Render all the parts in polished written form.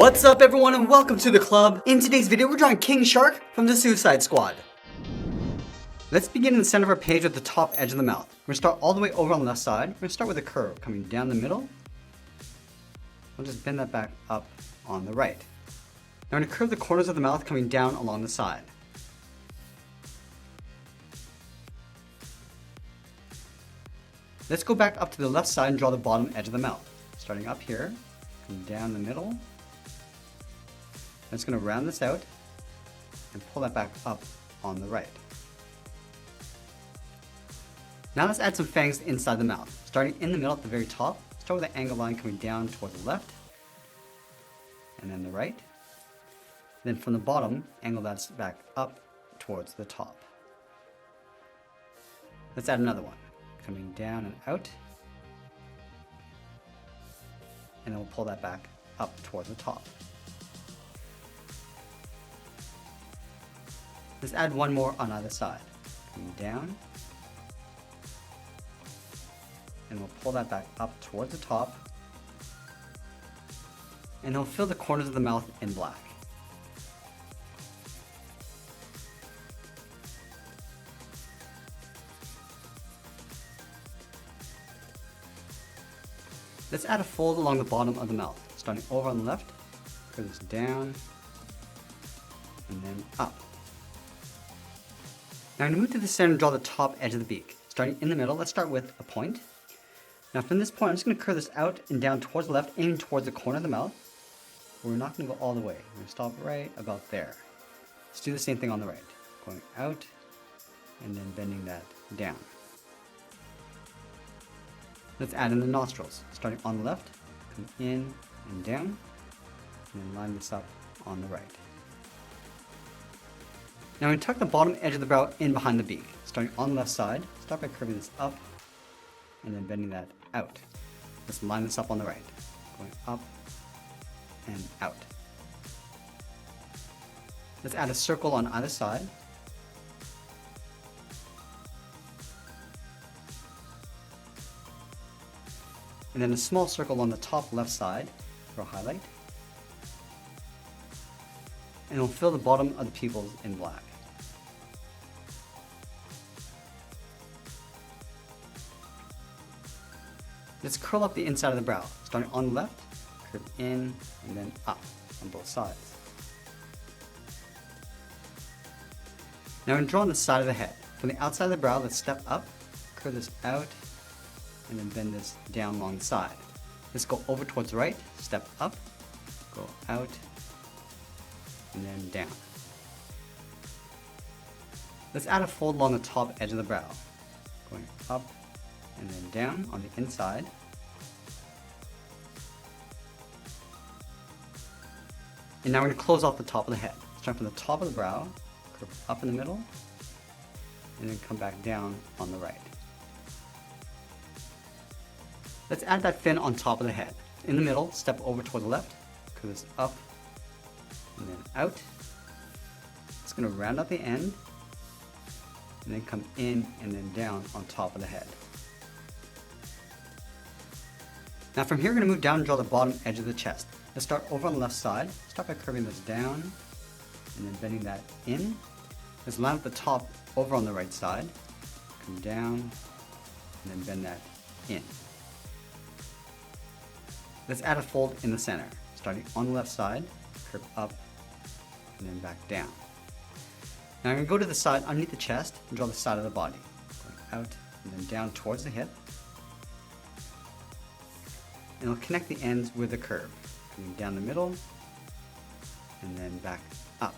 What's up everyone and welcome to the club. In today's video we're drawing King Shark from the Suicide Squad. Let's begin in the center of our page at the top edge of the mouth. We're going to start all the way over on the left side. We're going to start with a curve coming down the middle. We'll just bend that back up on the right. Now we're going to curve the corners of the mouth coming down along the side. Let's go back up to the left side and draw the bottom edge of the mouth. Starting up here, coming down the middle. I'm just going to round this out and pull that back up on the right. Now let's add some fangs inside the mouth. Starting in the middle at the very top, start with an angle line coming down towards the left, and then the right. Then from the bottom, angle that back up towards the top. Let's add another one, coming down and out, and then we'll pull that back up towards the top. Let's add one more on either side, coming down, and we'll pull that back up towards the top, and we'll fill the corners of the mouth in black. Let's add a fold along the bottom of the mouth, starting over on the left, curve this down, and then up. Now I'm going to move to the center and draw the top edge of the beak. Starting in the middle, let's start with a point. Now from this point, I'm just going to curve this out and down towards the left, aiming towards the corner of the mouth. We're not going to go all the way. We're going to stop right about there. Let's do the same thing on the right. Going out, and then bending that down. Let's add in the nostrils. Starting on the left, come in and down, and then line this up on the right. Now I'm going to tuck the bottom edge of the brow in behind the beak. Starting on the left side, start by curving this up, and then bending that out. Let's line this up on the right. Going up and out. Let's add a circle on either side. And then a small circle on the top left side for a highlight. And we'll fill the bottom of the pupils in black. Let's curl up the inside of the brow. Starting on the left, curve in and then up on both sides. Now we're going to draw on the side of the head. From the outside of the brow, let's step up, curve this out, and then bend this down along the side. Let's go over towards the right, step up, go out, and then down. Let's add a fold along the top edge of the brow, going up and then down on the inside. And now we're going to close off the top of the head. Start from the top of the brow, curve up in the middle, and then come back down on the right. Let's add that fin on top of the head. In the middle, step over toward the left, curve this up, and then out. It's going to round out the end, and then come in and then down on top of the head. Now from here, we're going to move down and draw the bottom edge of the chest. Let's start over on the left side. Start by curving this down, and then bending that in. Let's line up the top over on the right side. Come down, and then bend that in. Let's add a fold in the center. Starting on the left side, curve up, and then back down. Now I'm going to go to the side underneath the chest and draw the side of the body. Going out and then down towards the hip. And we'll connect the ends with a curve. Coming down the middle, and then back up.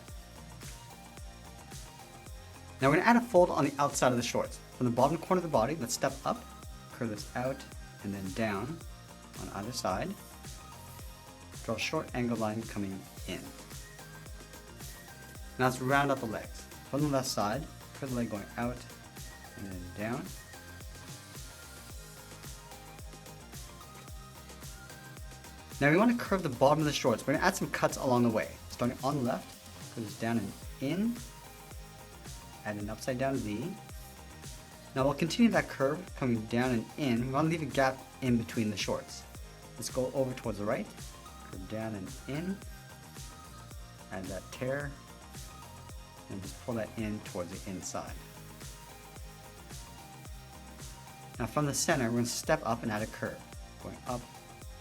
Now we're going to add a fold on the outside of the shorts. From the bottom corner of the body, let's step up, curve this out, and then down on either side. Draw a short angled line coming in. Now let's round out the legs. From the left side, curve the leg going out and then down. Now we want to curve the bottom of the shorts. We're going to add some cuts along the way. Starting on the left, curve this down and in, add an upside down V. Now we'll continue that curve coming down and in. We want to leave a gap in between the shorts. Let's go over towards the right, curve down and in, add that tear, and just pull that in towards the inside. Now from the center, we're going to step up and add a curve, going up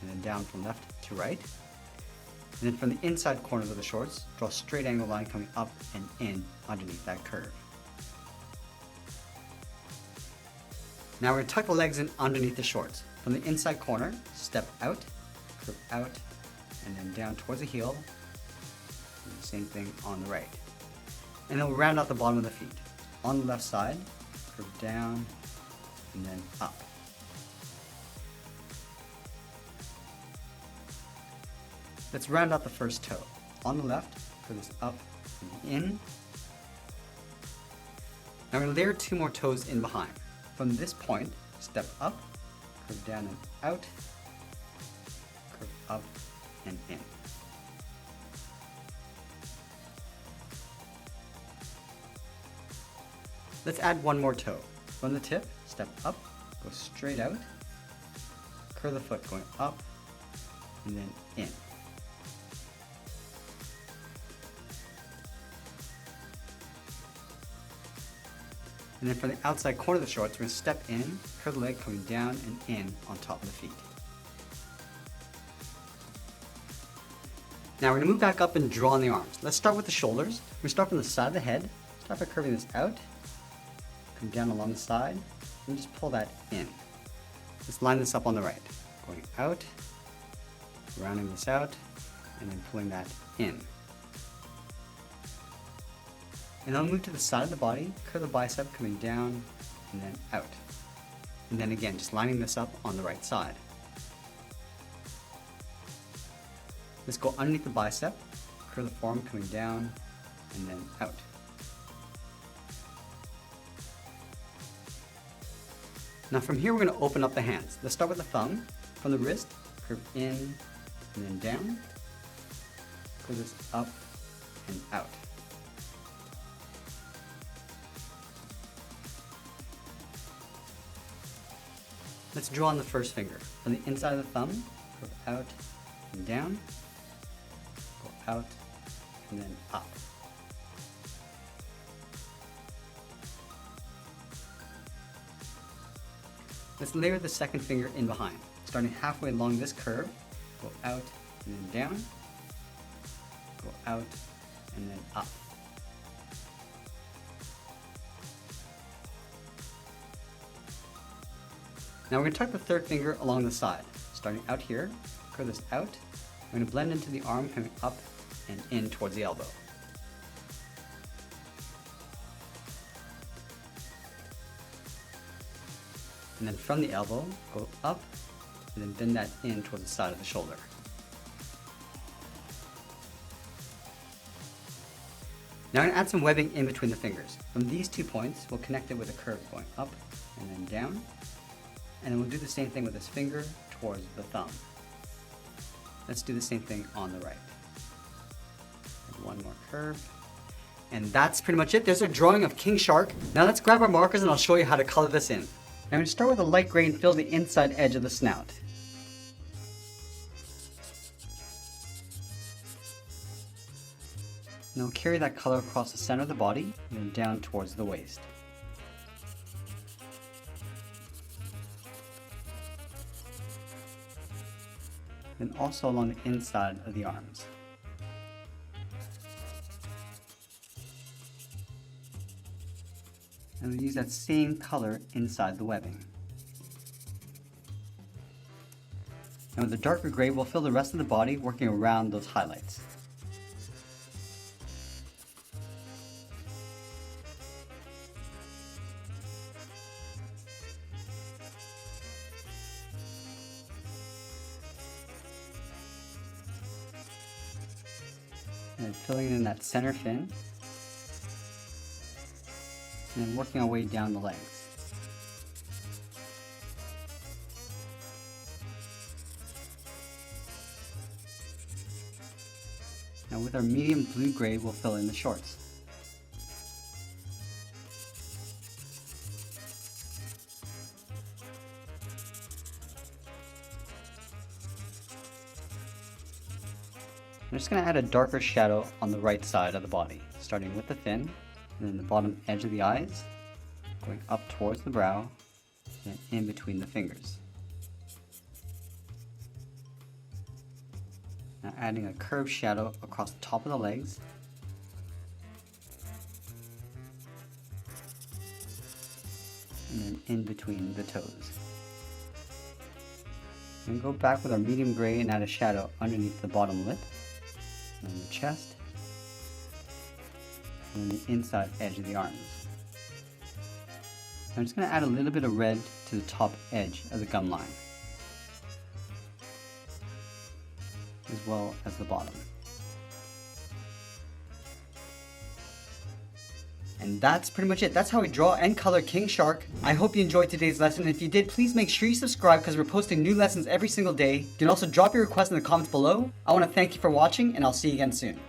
and then down from left to right. And then from the inside corners of the shorts, draw a straight angle line coming up and in underneath that curve. Now we're going to tuck the legs in underneath the shorts. From the inside corner, step out, curve out, and then down towards the heel. And the same thing on the right. And then we'll round out the bottom of the feet. On the left side, curve down, and then up. Let's round out the first toe. On the left, curve this up and in. Now we're going to layer 2 more toes in behind. From this point, step up, curve down and out, curve up and in. Let's add 1 more toe. From the tip, step up, go straight out, curve the foot going up, and then in. And then from the outside corner of the shorts, we're going to step in, curve the leg coming down and in on top of the feet. Now we're going to move back up and draw on the arms. Let's start with the shoulders. We're going to start from the side of the head, start by curving this out, come down along the side, and just pull that in. Let's line this up on the right. Going out, rounding this out, and then pulling that in. And then I'll move to the side of the body, curve the bicep coming down and then out. And then again, just lining this up on the right side. Let's go underneath the bicep, curve the forearm coming down and then out. Now from here, we're going to open up the hands. Let's start with the thumb. From the wrist, curve in and then down. Curve this up and out. Let's draw on the first finger. From the inside of the thumb, curve out and down, go out and then up. Let's layer the second finger in behind. Starting halfway along this curve, go out and then down, go out and then up. Now we're going to tuck the third finger along the side. Starting out here, curve this out. We're going to blend into the arm coming up and in towards the elbow. And then from the elbow, go up and then bend that in towards the side of the shoulder. Now I'm going to add some webbing in between the fingers. From these 2 points, we'll connect it with a curve going up and then down. And then we'll do the same thing with this finger towards the thumb. Let's do the same thing on the right. And 1 more curve. And that's pretty much it. There's a drawing of King Shark. Now let's grab our markers and I'll show you how to color this in. I'm going to start with a light gray and fill the inside edge of the snout. Now we'll carry that color across the center of the body and then down towards the waist. And also along the inside of the arms. And we'll use that same color inside the webbing. And with the darker gray, we'll fill the rest of the body working around those highlights. And filling in that center fin. And then working our way down the legs. Now with our medium blue-gray, we'll fill in the shorts. going to add a darker shadow on the right side of the body, starting with the fin, and then the bottom edge of the eyes, going up towards the brow, and in between the fingers. Now adding a curved shadow across the top of the legs, and then in between the toes. And go back with our medium gray and add a shadow underneath the bottom lip, and the chest, and the inside edge of the arms. I'm just going to add a little bit of red to the top edge of the gum line, as well as the bottom. And that's pretty much it. That's how we draw and color King Shark. I hope you enjoyed today's lesson. If you did, please make sure you subscribe because we're posting new lessons every single day. You can also drop your requests in the comments below. I want to thank you for watching, and I'll see you again soon.